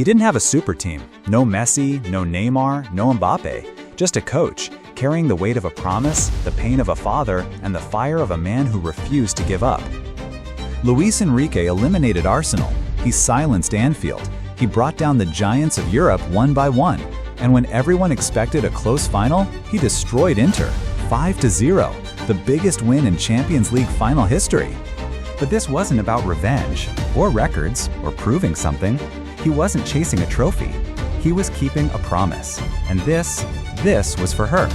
He didn't have a super team. No Messi, no Neymar, no Mbappé. Just a coach, carrying the weight of a promise, the pain of a father, and the fire of a man who refused to give up. Luis Enrique eliminated Arsenal. He silenced Anfield. He brought down the giants of Europe one by one. And when everyone expected a close final, he destroyed Inter, 5-0, the biggest win in Champions League final history. But this wasn't about revenge, or records, or proving something. He wasn't chasing a trophy. He was keeping a promise. And this was for her.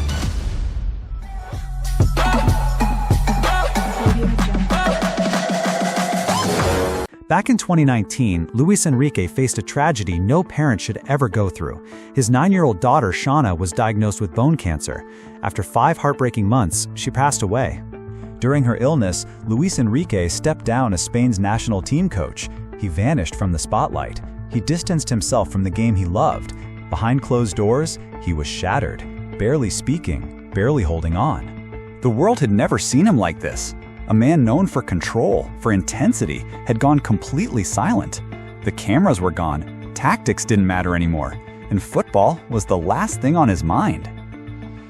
Back in 2019, Luis Enrique faced a tragedy no parent should ever go through. His 9-year-old daughter, Xana, was diagnosed with bone cancer. After 5 heartbreaking months, she passed away. During her illness, Luis Enrique stepped down as Spain's national team coach. He vanished from the spotlight. He distanced himself from the game he loved. Behind closed doors, he was shattered, barely speaking, barely holding on. The world had never seen him like this. A man known for control, for intensity, had gone completely silent. The cameras were gone, tactics didn't matter anymore, and football was the last thing on his mind.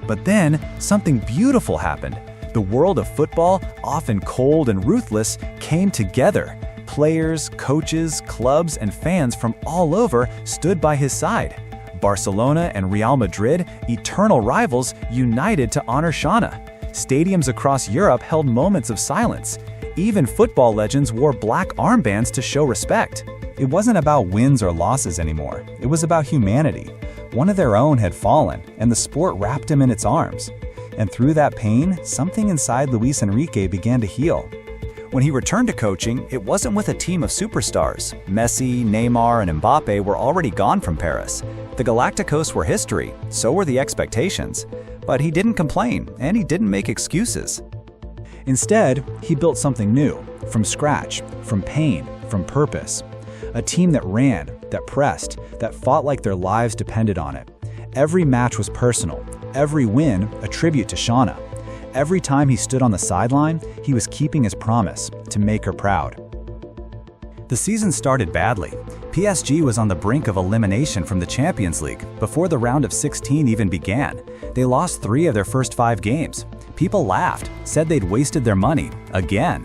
But then, something beautiful happened. The world of football, often cold and ruthless, came together. Players, coaches, clubs, and fans from all over stood by his side. Barcelona and Real Madrid, eternal rivals, united to honor Xana. Stadiums across Europe held moments of silence. Even football legends wore black armbands to show respect. It wasn't about wins or losses anymore. It was about humanity. One of their own had fallen, and the sport wrapped him in its arms. And through that pain, something inside Luis Enrique began to heal. When he returned to coaching, it wasn't with a team of superstars. Messi, Neymar, and Mbappé were already gone from Paris. The Galacticos were history, so were the expectations. But he didn't complain, and he didn't make excuses. Instead, he built something new, from scratch, from pain, from purpose. A team that ran, that pressed, that fought like their lives depended on it. Every match was personal, every win a tribute to Xana. Every time he stood on the sideline, he was keeping his promise to make her proud. The season started badly. PSG was on the brink of elimination from the Champions League before the round of 16 even began. They lost 3 of their first 5 games. People laughed, said they'd wasted their money, again.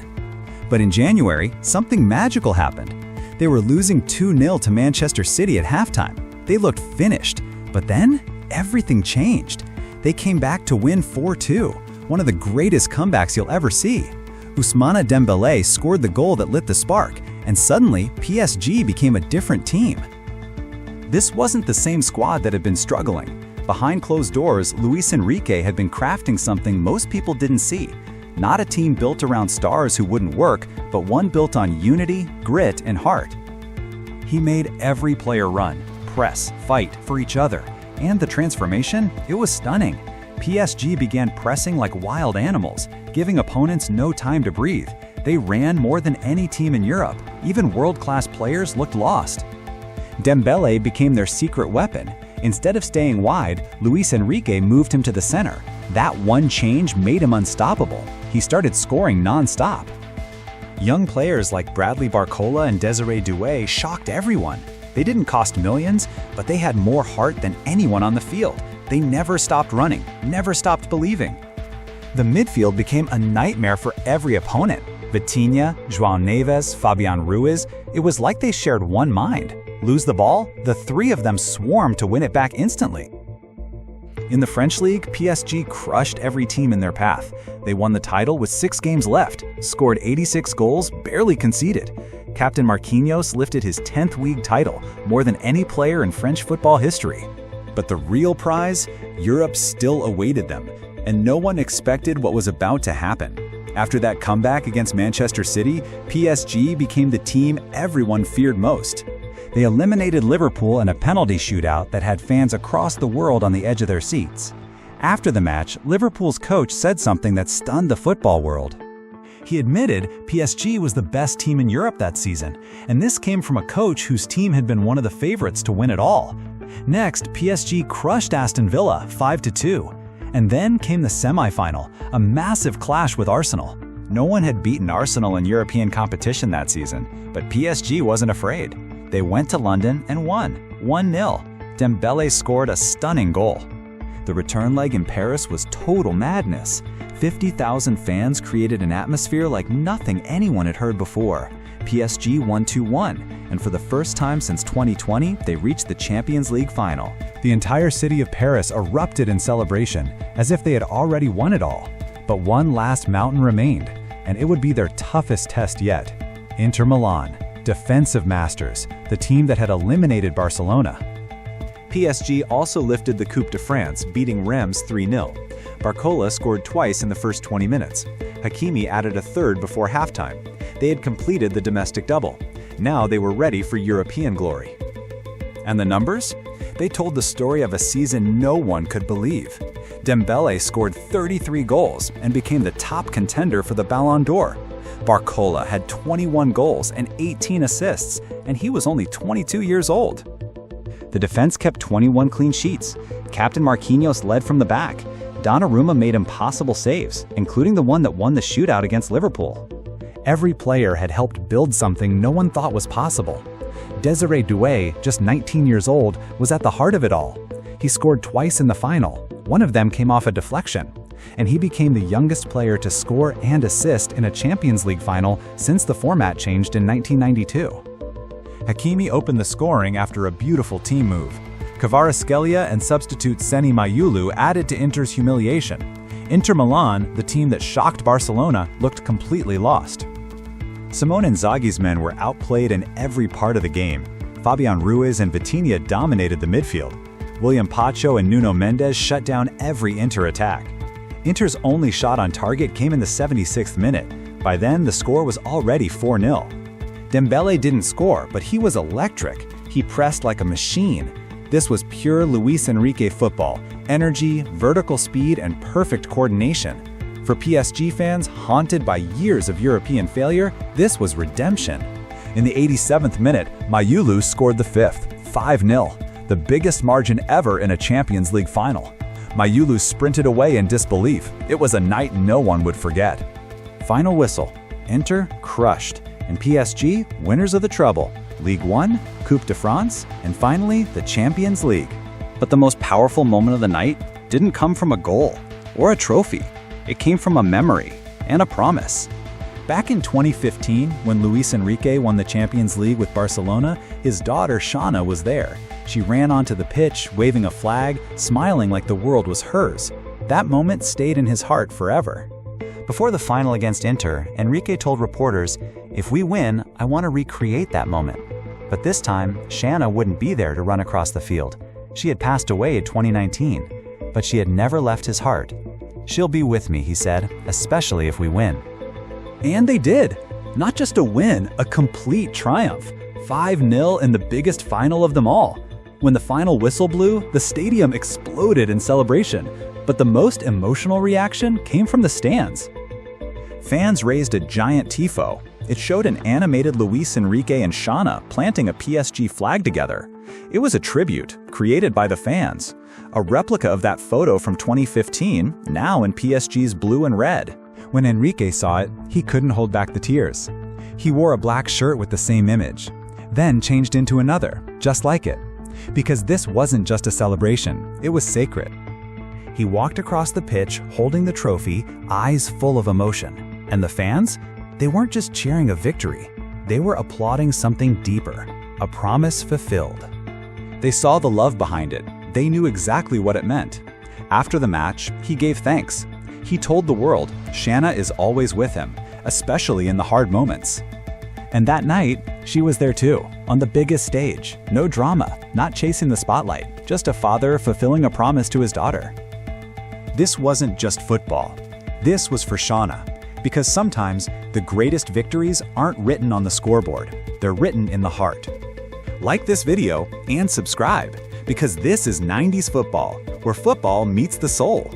But in January, something magical happened. They were losing 2-0 to Manchester City at halftime. They looked finished, but then everything changed. They came back to win 4-2, one of the greatest comebacks you'll ever see. Ousmane Dembélé scored the goal that lit the spark, and suddenly PSG became a different team. This wasn't the same squad that had been struggling. Behind closed doors, Luis Enrique had been crafting something most people didn't see. Not a team built around stars who wouldn't work, but one built on unity, grit, and heart. He made every player run, press, fight for each other. And the transformation? It was stunning. PSG began pressing like wild animals, giving opponents no time to breathe. They ran more than any team in Europe. Even world-class players looked lost. Dembélé became their secret weapon. Instead of staying wide, Luis Enrique moved him to the center. That one change made him unstoppable. He started scoring non-stop. Young players like Bradley Barcola and Desiree Doué shocked everyone. They didn't cost millions, but they had more heart than anyone on the field. They never stopped running, never stopped believing. The midfield became a nightmare for every opponent. Vitinha, João Neves, Fabian Ruiz, it was like they shared one mind. Lose the ball, the 3 of them swarmed to win it back instantly. In the French league, PSG crushed every team in their path. They won the title with 6 games left, scored 86 goals, barely conceded. Captain Marquinhos lifted his 10th league title, more than any player in French football history. But the real prize? Europe still awaited them, and no one expected what was about to happen. After that comeback against Manchester City, PSG became the team everyone feared most. They eliminated Liverpool in a penalty shootout that had fans across the world on the edge of their seats. After the match, Liverpool's coach said something that stunned the football world. He admitted PSG was the best team in Europe that season, and this came from a coach whose team had been one of the favorites to win it all. Next, PSG crushed Aston Villa 5-2. And then came the semi-final, a massive clash with Arsenal. No one had beaten Arsenal in European competition that season, but PSG wasn't afraid. They went to London and won, 1-0. Dembélé scored a stunning goal. The return leg in Paris was total madness. 50,000 fans created an atmosphere like nothing anyone had heard before. PSG won 2-1, and for the first time since 2020, they reached the Champions League final. The entire city of Paris erupted in celebration, as if they had already won it all. But one last mountain remained, and it would be their toughest test yet. Inter Milan, defensive masters, the team that had eliminated Barcelona. PSG also lifted the Coupe de France, beating Reims 3-0. Barcola scored twice in the first 20 minutes. Hakimi added a third before halftime. They had completed the domestic double. Now they were ready for European glory. And the numbers? They told the story of a season no one could believe. Dembélé scored 33 goals and became the top contender for the Ballon d'Or. Barcola had 21 goals and 18 assists, and he was only 22 years old. The defense kept 21 clean sheets. Captain Marquinhos led from the back. Donnarumma made impossible saves, including the one that won the shootout against Liverpool. Every player had helped build something no one thought was possible. Désiré Doué, just 19 years old, was at the heart of it all. He scored twice in the final. One of them came off a deflection. And he became the youngest player to score and assist in a Champions League final since the format changed in 1992. Hakimi opened the scoring after a beautiful team move. Kvaratskhelia and substitute Seni Mayulu added to Inter's humiliation. Inter Milan, the team that shocked Barcelona, looked completely lost. Simone Inzaghi's men were outplayed in every part of the game. Fabian Ruiz and Vitinha dominated the midfield. William Pacho and Nuno Mendes shut down every Inter attack. Inter's only shot on target came in the 76th minute. By then, the score was already 4-0. Dembélé didn't score, but he was electric. He pressed like a machine. This was pure Luis Enrique football: energy, vertical speed, and perfect coordination. For PSG fans haunted by years of European failure, this was redemption. In the 87th minute, Mayulu scored the fifth, 5-0, the biggest margin ever in a Champions League final. Mayulu sprinted away in disbelief. It was a night no one would forget. Final whistle. Inter crushed, and PSG winners of the treble. Ligue 1, Coupe de France, and finally the Champions League. But the most powerful moment of the night didn't come from a goal or a trophy. It came from a memory and a promise. Back in 2015, when Luis Enrique won the Champions League with Barcelona, his daughter Xana was there. She ran onto the pitch, waving a flag, smiling like the world was hers. That moment stayed in his heart forever. Before the final against Inter, Enrique told reporters, "If we win, I want to recreate that moment." But this time, Xana wouldn't be there to run across the field. She had passed away in 2019, but she had never left his heart. "She'll be with me," he said, "especially if we win." And they did. Not just a win, a complete triumph. 5-0 in the biggest final of them all. When the final whistle blew, the stadium exploded in celebration. But the most emotional reaction came from the stands. Fans raised a giant tifo. It showed an animated Luis Enrique and Xana planting a PSG flag together. It was a tribute, created by the fans. A replica of that photo from 2015, now in PSG's blue and red. When Enrique saw it, he couldn't hold back the tears. He wore a black shirt with the same image, then changed into another, just like it. Because this wasn't just a celebration, it was sacred. He walked across the pitch, holding the trophy, eyes full of emotion. And the fans? They weren't just cheering a victory. They were applauding something deeper, a promise fulfilled. They saw the love behind it. They knew exactly what it meant. After the match, he gave thanks. He told the world, Xana is always with him, especially in the hard moments. And that night, she was there too, on the biggest stage. No drama, not chasing the spotlight, just a father fulfilling a promise to his daughter. This wasn't just football. This was for Xana, because sometimes the greatest victories aren't written on the scoreboard. They're written in the heart. Like this video and subscribe, because this is 90s football, where football meets the soul.